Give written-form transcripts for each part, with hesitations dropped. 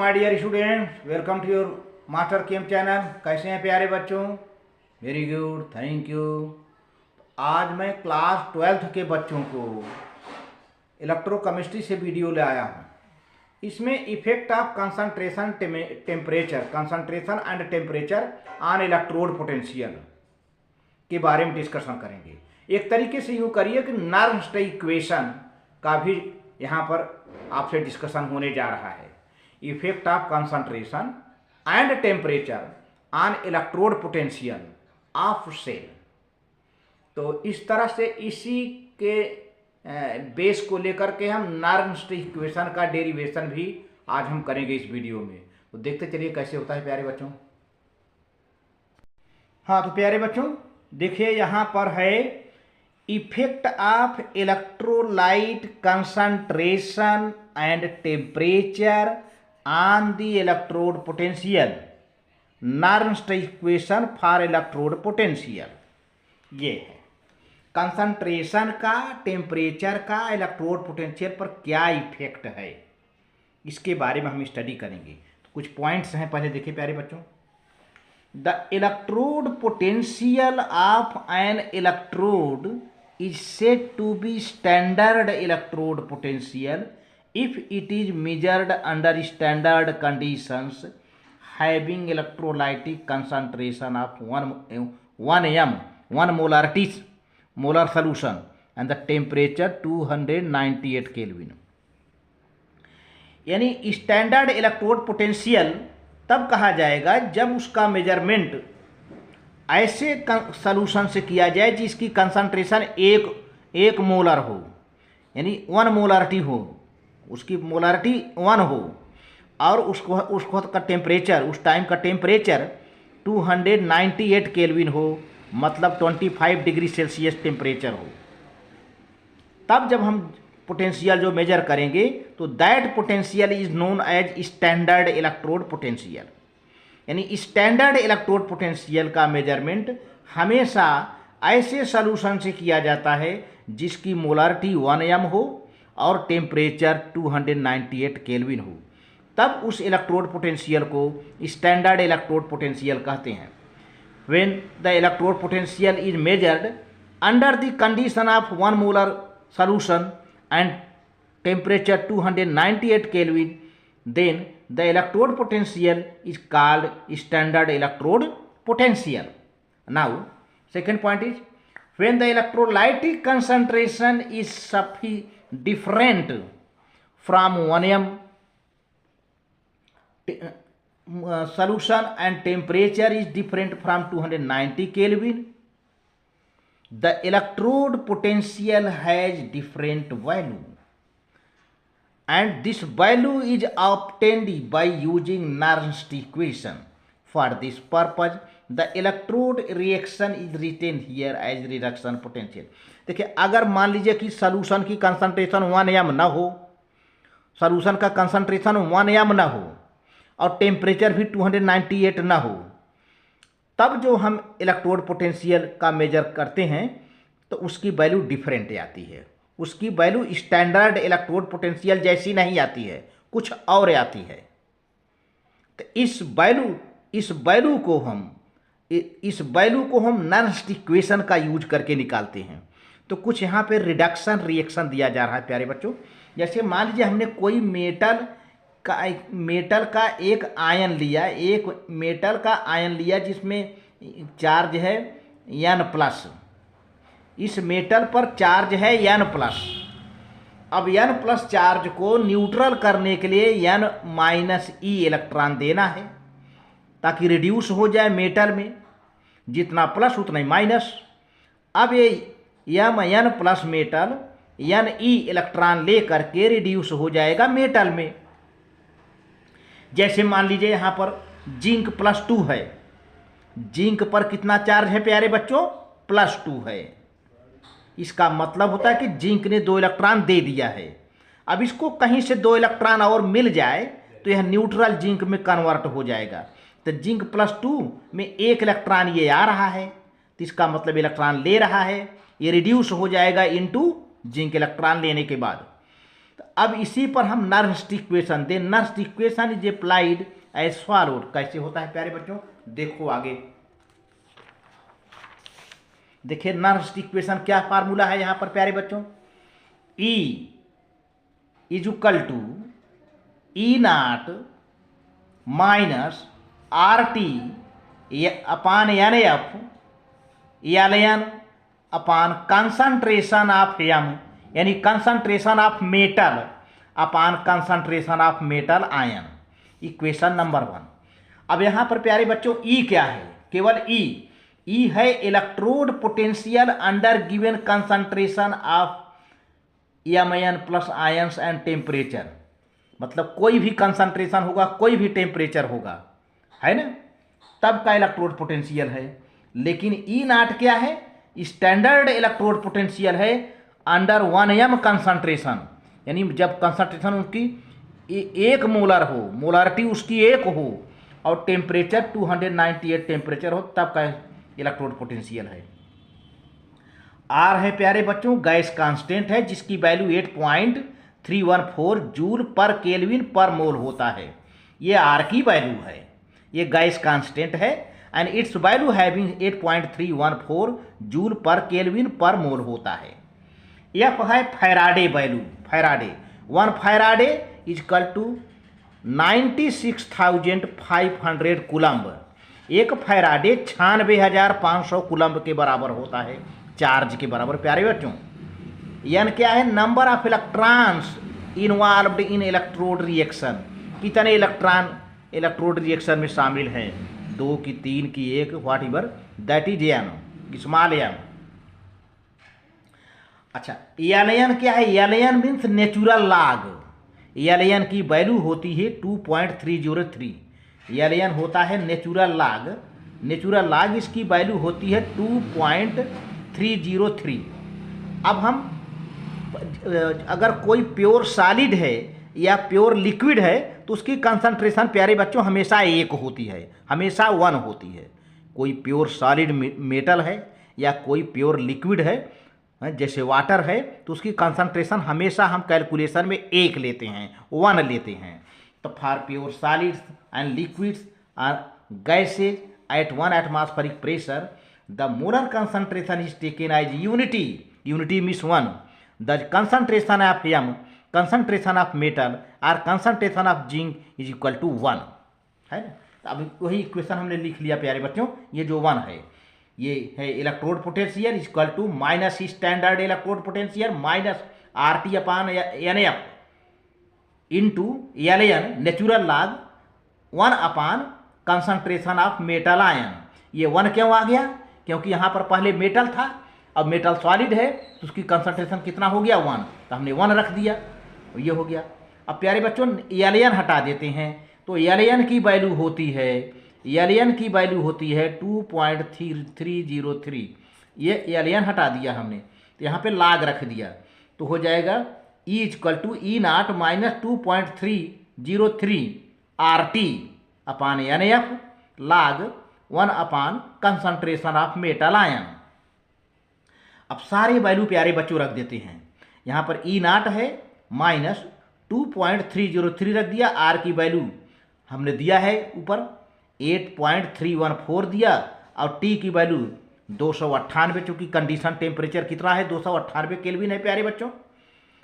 My dear students, welcome to your master chem channel. कैसे हैं प्यारे बच्चों? Very good, thank you. आज मैं क्लास 12th के बच्चों को इलेक्ट्रोकेमिस्ट्री से वीडियो ले आया हूँ। इसमें effect of concentration and temperature on electrode potential के बारे में डिस्कशन करेंगे। एक तरीके से यूँ करिए कि नर्म्स इक्वेशन का भी यहाँ पर आपसे डिस्कशन होने जा रहा है। Effect of concentration and temperature on electrode potential of cell. तो इस तरह से इसी के बेस को लेकर के हम नर्म्स इक्वेशन का डेरिवेशन भी आज हम करेंगे इस वीडियो में। तो देखते चलिए कैसे होता है प्यारे बच्चों। हाँ तो प्यारे बच्चों देखिए, यहाँ पर है effect of electrolyte concentration and temperature on the electrode potential, norms equation for electrode potential. ये है कंसंट्रेशन का, टेम्परेचर का इलेक्ट्रोड पोटेंशियल पर क्या इफेक्ट है, इसके बारे में हम स्टडी करेंगे। तो कुछ पॉइंट्स हैं, पहले देखिए प्यारे बच्चों। The electrode potential of N electrode is said to be standard electrode potential if it is measured under standard conditions having electrolytic concentration of 1 molar solution and the temperature 298 Kelvin। यानी standard electrode potential तब कहा जाएगा जब उसका measurement ऐसे solution से किया जाए जिसकी कंसंट्रेशन एक मोलर हो, यानी 1 मोलारिटी हो, उसकी मोलारिटी 1 हो, और उसको का टेम्परेचर, उस टाइम का टेम्परेचर 298 केल्विन हो, मतलब 25 डिग्री सेल्सियस टेम्परेचर हो। तब जब हम पोटेंशियल जो मेजर करेंगे तो that potential is known as standard electrode potential. यानी स्टैंडर्ड इलेक्ट्रोड पोटेंशियल का मेजरमेंट हमेशा ऐसे सॉल्यूशन से किया जाता है जिसकी मोलारिटी 1 m हो और टेम्परेचर 298 केल्विन हो। तब उस इलेक्ट्रोड पोटेंशियल को स्टैंडर्ड इलेक्ट्रोड पोटेंशियल कहते हैं। When the electrode potential is measured under the condition of 1 molar solution and temperature 298 kelvin, then the electrode potential is called standard electrode potential. Now second point is when the electrolytic concentration is different from 1 m solution and temperature is different from 290 Kelvin, the electrode potential has different value and this value is obtained by using Nernst equation. For this purpose the electrode reaction is written here as reduction potential। देखिए, अगर मान लीजिए कि solution की concentration 1 m ना हो, solution का concentration 1 m ना हो और टेम्परेचर भी 298 ना हो, तब जो हम इलेक्ट्रोड पोटेंशियल का मेजर करते हैं तो उसकी वैल्यू डिफरेंट आती है। उसकी वैल्यू स्टैंडर्ड इलेक्ट्रोड पोटेंशियल जैसी नहीं आती है, कुछ और आती है। तो इस वैल्यू को हम नर्म्स इक्वेशन का यूज करके निकालते हैं। तो कुछ यहाँ पे रिडक्शन रिएक्शन दिया जा रहा है प्यारे बच्चों। जैसे मान लीजिए हमने कोई मेटल का एक आयन लिया, एक मेटल का आयन लिया जिसमें चार्ज है N+। इस मेटल पर चार्ज है N+। अब N+ चार्ज को न्यूट्रल करने के लिए N-e इलेक्ट्रॉन देना है ताकि रिड्यूस हो जाए मेटल में, जितना प्लस उतना ही माइनस। अब ये N+ मेटल Ne इलेक्ट्रॉन ले करके रिड्यूस हो जाएगा मेटल में। जैसे मान लीजिए यहाँ पर जिंक +2 है, जिंक पर कितना चार्ज है प्यारे बच्चों? +2 है। इसका मतलब होता है कि जिंक ने 2 इलेक्ट्रॉन दे दिया है। अब इसको कहीं से 2 इलेक्ट्रॉन और मिल जाए तो यह न्यूट्रल जिंक में कन्वर्ट हो जाएगा। तो जिंक +2 में 1 इलेक्ट्रॉन ये आ रहा है, तो इसका मतलब इलेक्ट्रॉन ले रहा है, ये रिड्यूस हो जाएगा इनटू जिंक इलेक्ट्रॉन लेने के बाद। तो अब इसी पर हम नर्स्ट इक्वेशन दें। Nernst equation is applied as followed. कैसे होता है प्यारे बच्चों, देखो आगे देखिए नर्स्ट इक्वेशन क्या फार्मूला है यहां पर प्यारे बच्चों। E is equal to E naught minus R T upon n F l n upon concentration of M, यानी concentration of metal upon concentration of metal ion. Equation number 1। अब यहां पर प्यारे बच्चों E क्या है, केवल E है electrode potential under given concentration of M plus ions and temperature. मतलब कोई भी कंसंट्रेशन होगा, कोई भी टेम्परेचर होगा, है ना, तब का इलेक्ट्रोड पोटेंशियल है। लेकिन ई नाट क्या है, स्टैंडर्ड इलेक्ट्रोड पोटेंशियल है अंडर 1 कंसंट्रेशन, यानी जब कंसंट्रेशन उसकी 1 मोलर हो, मोलारिटी उसकी 1 हो और टेम्परेचर 298 टेम्परेचर हो, तब का इलेक्ट्रोड पोटेंशियल है। आर है प्यारे बच्चों गैस कांस्टेंट है जिसकी value 8.314 joule per kelvin per mole होता है। ये आर की वैल्यू है, ये गैस कांस्टेंट है and its value having 8.314 joule per kelvin per mole होता है। एफ है Faraday value, Faraday 1 Faraday is equal to 96,500 coulomb. एक फैराडे 96,500 कूलम्ब के बराबर होता है, चार्ज के बराबर प्यारे बच्चों। एन क्या है, number of electrons involved in electrode reaction. कितने इलेक्ट्रॉन इलेक्ट्रोड रिएक्शन में शामिल हैं, 2 की 3 की 1 whatever, that is n, small n. अच्छा एल एन क्या है, L N means natural log. L N की वैल्यू होती है 2.303। एल एन होता है नेचुरल लॉग, नेचुरल लॉग इसकी वैल्यू होती है 2.303। अब हम अगर कोई प्योर सॉलिड है या प्योर लिक्विड है तो उसकी कंसंट्रेशन प्यारे बच्चों हमेशा 1 होती है, हमेशा 1 होती है। कोई प्योर सॉलिड मेटल है या कोई प्योर लिक्विड है जैसे वाटर है तो उसकी कंसंट्रेशन हमेशा हम कैलकुलेशन में 1 लेते हैं, 1 लेते हैं। तो for pure solids and liquids are gases at 1 atmospheric pressure the molar concentration is taken as unity, unity means 1। The concentration of M, concentration of metal और concentration of zinc is equal to 1, है ना। अब वही equation हमने लिख लिया प्यारे बच्चों, ये जो 1 है ये है electrode potential equal to minus standard electrode potential minus R T upon n F into L N natural log 1 upon concentration of metal ion. ये 1 क्यों आ गया, क्योंकि यहाँ पर पहले मेटल था, अब मेटल सॉलिड है तो उसकी कंसंट्रेशन कितना हो गया 1, तो हमने 1 रख दिया, ये हो गया। अब प्यारे बच्चों एल एन हटा देते हैं तो एल एन की वैल्यू होती है, एल एन की वैल्यू होती है 2.303। ये एल एन हटा दिया हमने तो यहाँ पे लॉग रख दिया तो हो जाएगा E equal to E naught minus 2.303 R T upon n F log 1 upon concentration of metal ion. अब सारे वैल्यू प्यारे बच्चों रख देते हैं। यहाँ पर ई नाट है माइनस 2.303 रख दिया, आर की वैल्यू हमने दिया है ऊपर 8.314 दिया और टी की वैल्यू 298, चूँकि कंडीशन टेम्परेचर कितना है 298 केल्विन है प्यारे बच्चों,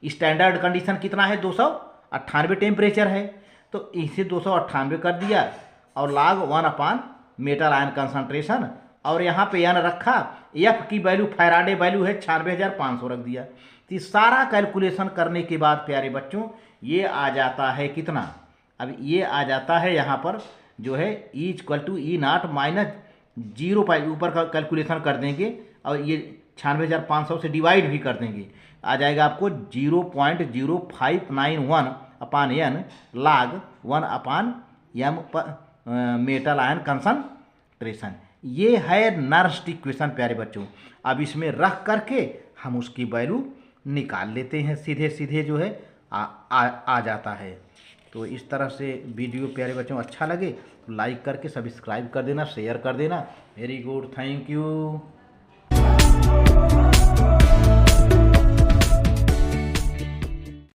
स्टैंडर्ड कंडीशन कितना है 298 टेम्परेचर है, तो इसे 298 कर दिया और लॉग 1 अपान मेटल आयन कंसंट्रेशन और यहाँ पे एन रखा, एफ की वैल्यू फैराडे वैल्यू है 96,500 रख दिया। तो सारा कैलकुलेशन करने के बाद प्यारे बच्चों ये आ जाता है कितना, अब ये आ जाता है यहाँ पर जो है E equal to E naught minus 0 ऊपर का कैलकुलेशन कर देंगे और ये 96,500 से डिवाइड भी कर देंगे, आ जाएगा आपको 0.0591 अपान एन लॉग 1 अपान एम मेटल आयन कंसंट्रेशन। ये है नर्स्ट इक्वेशन प्यारे बच्चों। अब इसमें रख करके हम उसकी वैल्यू निकाल लेते हैं, सीधे सीधे जो है आ जाता है। तो इस तरह से वीडियो प्यारे बच्चों अच्छा लगे तो लाइक करके सब्सक्राइब कर देना, शेयर कर देना। Very good, thank you.